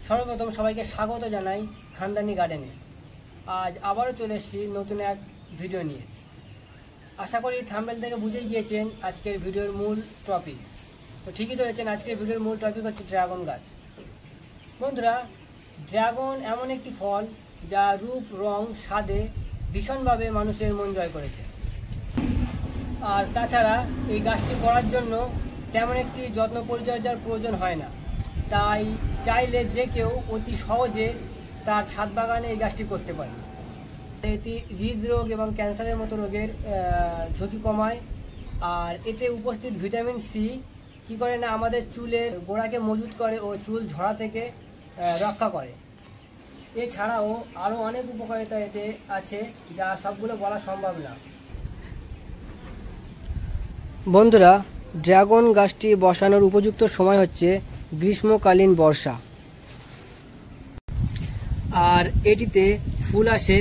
সর্বপ্রথম সবাইকে স্বাগত জানাই খানদানি গার্ডেনে। আজ আবারও চলে এসেছি নতুন এক ভিডিও নিয়ে। আশা করি থাম্বনেল থেকে বুঝেই গিয়েছেন আজকের ভিডিওর মূল টপিক। তো ঠিকই ধরেছেন, আজকের ভিডিওর মূল টপিক হচ্ছে ড্রাগন গাছ। বন্ধুরা, ড্রাগন এমন একটি ফল যা রূপ, রং, স্বাদে ভীষণভাবে মানুষের মন জয় করেছে। আর তাছাড়া এই গাছটি করার জন্য তেমন একটি যত্ন পরিচর্যার প্রয়োজন হয় না, তাই চাইলে যে কেউ অতি সহজে তার ছাদ বাগানে এই গাছটি করতে পারে। এটি হৃদরোগ এবং ক্যান্সারের মতো রোগের ঝুঁকি কমায়। আর এতে উপস্থিত ভিটামিন সি কী করে না, আমাদের চুলের গোড়াকে মজবুত করে ও চুল ঝরা থেকে রক্ষা করে। এছাড়াও আরও অনেক উপকারিতা এতে আছে, যা সবগুলো বলা সম্ভব না। বন্ধুরা, ড্রাগন গাছটি বসানোর উপযুক্ত সময় হচ্ছে গ্রীষ্মকালীন বর্ষা। আর এটিতে ফুল আসে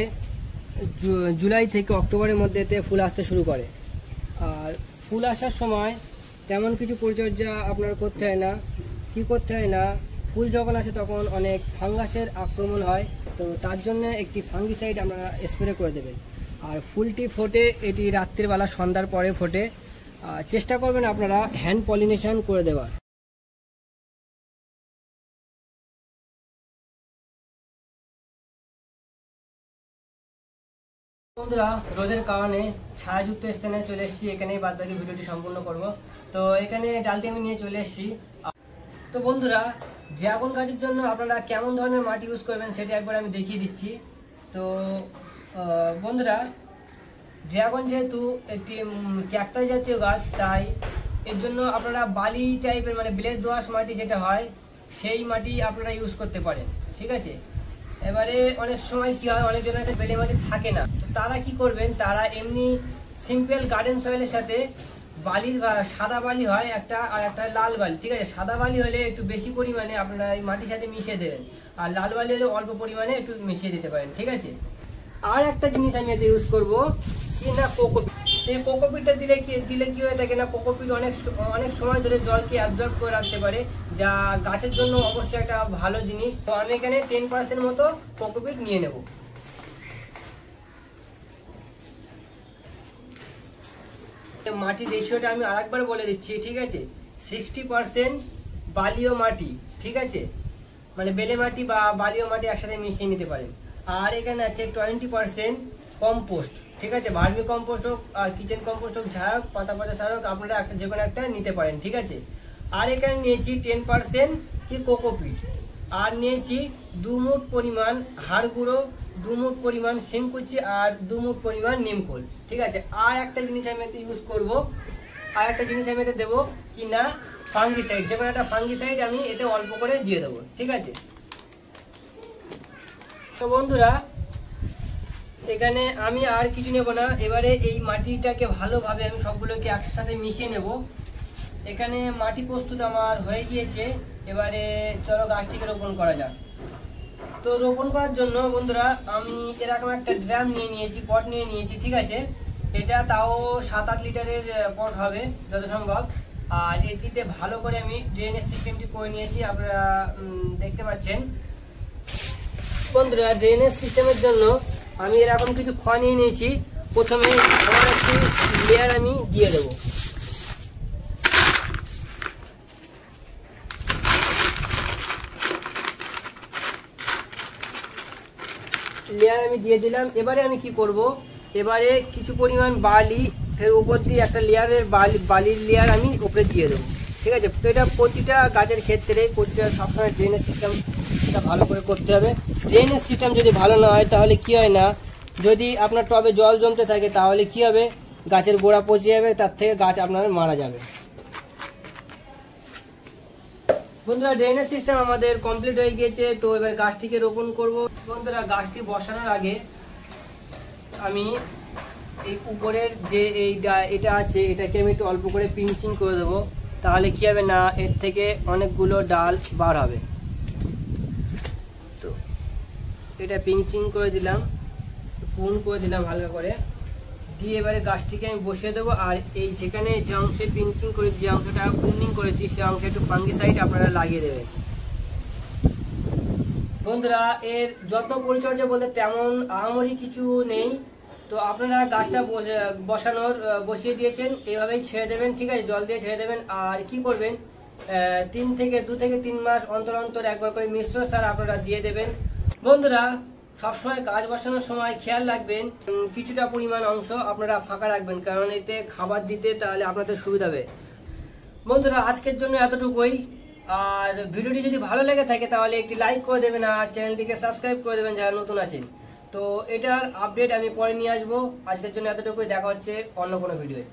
জুলাই থেকে অক্টোবরের মধ্যে এতে ফুল আসতে শুরু করে। আর ফুল আসার সময় তেমন কিছু পরিচর্যা আপনার করতে হয় না। কি করতে হয় না, ফুল যখন আসে তখন অনেক ফাঙ্গাসের আক্রমণ হয়, তো তার জন্য একটি ফাঙ্গিসাইড আপনারা স্প্রে করে দেবেন। আর ফুলটি ফোটে এটি রাত্রিবেলা সন্ধ্যার পরে ফোটে। চেষ্টা করবেন আপনারা হ্যান্ড পলিনেশন করে দেওয়ার। বন্ধুরা, রোদের কারণে ছায়াযুক্ত স্থানে চলে এসেছি, এখানেই বাদবাকি ভিডিওটি সম্পূর্ণ করব। তো এখানে ডালটি আমি নিয়ে চলে এসেছি। তো বন্ধুরা, ড্রাগন গাছের জন্য আপনারা কেমন ধরনের মাটি ইউজ করবেন সেটা একবার আমি দেখিয়ে দিচ্ছি। তো বন্ধুরা, ড্রাগন যেহেতু একটি ক্যাকটাস জাতীয় গাছ, তাই এর জন্য আপনারা বালি টাইপের মানে ব্লেড দোআঁশ মাটি যেটা হয় সেই মাটি আপনারা ইউজ করতে পারেন, ঠিক আছে। এবারে অনেক সময় কি হয়, অনেকজনের কাছে বেলে মাটি থাকে না, তো তারা কি করবেন, তারা এমনি সিম্পল গার্ডেন সয়েলের সাথে বালির সাদা বালি হয় একটা, আর একটা লাল বালি, ঠিক আছে। সাদা বালি হলে একটু বেশি পরিমাণে আপনারা এই মাটির সাথে মিশিয়ে দেবেন, আর লাল বালি হলে অল্প পরিমাণে একটু মিশিয়ে দিতে পারেন, ঠিক আছে। আর একটা জিনিস আমি এতে ইউজ করবো কি না, কোকোপিট। এই কোকোপিটটা দিলে কি হয়ে থাকে না, কোকোপিট অনেক সময় ধরে জলকে অ্যাবজর্ব করে রাখতে পারে, যা গাছের জন্য অবশ্যই একটা ভালো জিনিস। তো আমি এখানে 10% মতো কোকোপিট নিয়ে নেব। মাটির রেশিওটা আমি আরেকবার বলে দিচ্ছি, ঠিক আছে। 60% বালিও মাটি, ঠিক আছে, মানে বেলে মাটি বা বালিও মাটি একসাথে মিশিয়ে নিতে পারেন। আর এখানে আছে 20% কম্পোস্ট, ঠিক আছে। ভার্মি কম্পোস্ট হোক আর কিচেন কম্পোস্ট হোক, যা হোক, পাতা পচা সার হোক, আপনারা একটা যে কোনো একটা নিতে পারেন, ঠিক আছে। আর এখানে নিয়েছি 10% কি কোকোপিট, আর নিয়েছি 2 মুঠ পরিমাণ হাড় গুঁড়ো, 2 মুঠ পরিমাণ শিংকুচি, আর 2 মুঠ পরিমাণ নিমখোল, ঠিক আছে। আর একটা জিনিস আমি এতে ইউজ করবো, আর একটা জিনিস আমি এতে দেবো কি না, ফাঙ্গিসাইড। যে কোনো একটা ফাঙ্গিসাইড আমি এতে অল্প করে দিয়ে দেবো, ঠিক আছে। তো বন্ধুরা, এখানে আমি আর কিছু নেব না। এবারে এই মাটিটাকে ভালোভাবে আমি সবগুলোকে একসাথে মিশিয়ে নেব। এখানে মাটি প্রস্তুত আমার হয়ে গিয়েছে। এবারে চলো গাছটিকে রোপণ করা যাক। তো রোপণ করার জন্য বন্ধুরা, আমি এরকম একটা ড্রাম নিয়ে নিয়েছি, পট নিয়ে নিয়েছি, ঠিক আছে। এটা তাও 7-8 লিটারের পট হবে যত সম্ভব। আর এটিতে ভালো করে আমি ড্রেনেজ সিস্টেমটি করে নিয়েছি, আপনারা দেখতে পাচ্ছেন। বন্ধুরা, ড্রেনেজ সিস্টেমের জন্য আমি এরকম কিছু খোয়া নিয়ে নিয়েছি। প্রথমে আমার একটি লেয়ার আমি দিয়ে দেব। লেয়ার আমি দিয়ে দিলাম। এবারে আমি কি করব, এবারে কিছু পরিমাণ বালি ফের উপর দিয়ে একটা লেয়ারের বালির লেয়ার আমি উপরে দিয়ে দেবো, ঠিক আছে। তো এটা প্রতিটা গাছের ক্ষেত্রে প্রতিটা সবসময় ড্রেনেজ সিস্টেমটা ভালো করে করতে হবে। ড্রেনেজ সিস্টেম যদি ভালো না হয় তাহলে কি হয় না, যদি আপনার টবে জল জমতে থাকে তাহলে কি হবে, গাছের গোড়া পচে যাবে, তার থেকে গাছ আপনার মারা যাবে। বন্ধুরা, ড্রেনেজ সিস্টেম আমাদের কমপ্লিট হয়ে গিয়েছে। তো এবার গাছটিকে রোপণ করব। বন্ধুরা, গাছটি বসানোর আগে আমি এই উপরের যে এটা আছে এটাকে আমি একটু অল্প করে পিঞ্চিং করে দেবো, তাহলে কি হবে না, এর থেকে অনেকগুলো ডাল বার হবে। তো এটা পিঞ্চিং করে দিলাম, পুন করে দিলাম হালকা করে দিয়ে। এবারে গাছটিকে আমি বসিয়ে দেবো। আর এই যেখানে যে অংশে পিঞ্চিং করে, যে অংশটা পুনিং করেছি, সেই অংশে একটু ফাঙ্গিসাইড আপনারা লাগিয়ে দেবেন। বন্ধুরা এর যত্ন পরিচর্যা বলতে তেমন আহামরি কিছু নেই। তো আপনারা গাছটা বসিয়ে দিয়েছেন, এইভাবেই ছেড়ে দেবেন, ঠিক আছে, জল দিয়ে ছেড়ে দেবেন। আর কি করবেন, 2 থেকে 3 মাস অন্তর অন্তর একবার করে মিশ্র সার আপনারা দিয়ে দেবেন। বন্ধুরা সবসময় গাছ বসানোর সময় খেয়াল রাখবেন কিছুটা পরিমাণ অংশ আপনারা ফাঁকা রাখবেন, কারণ এতে খাবার দিতে তাহলে আপনাদের সুবিধা হবে। বন্ধুরা আজকের জন্য এতটুকুই। আর ভিডিওটি যদি ভালো লেগে থাকে তাহলে একটি লাইক করে দেবেন আর চ্যানেলটিকে সাবস্ক্রাইব করে দেবেন যারা নতুন আছেন। তো এটার আপডেট আমি পরে নিয়ে আসবো। আজকের জন্য এতটুকুই, দেখা হচ্ছে অন্য কোনো ভিডিওতে।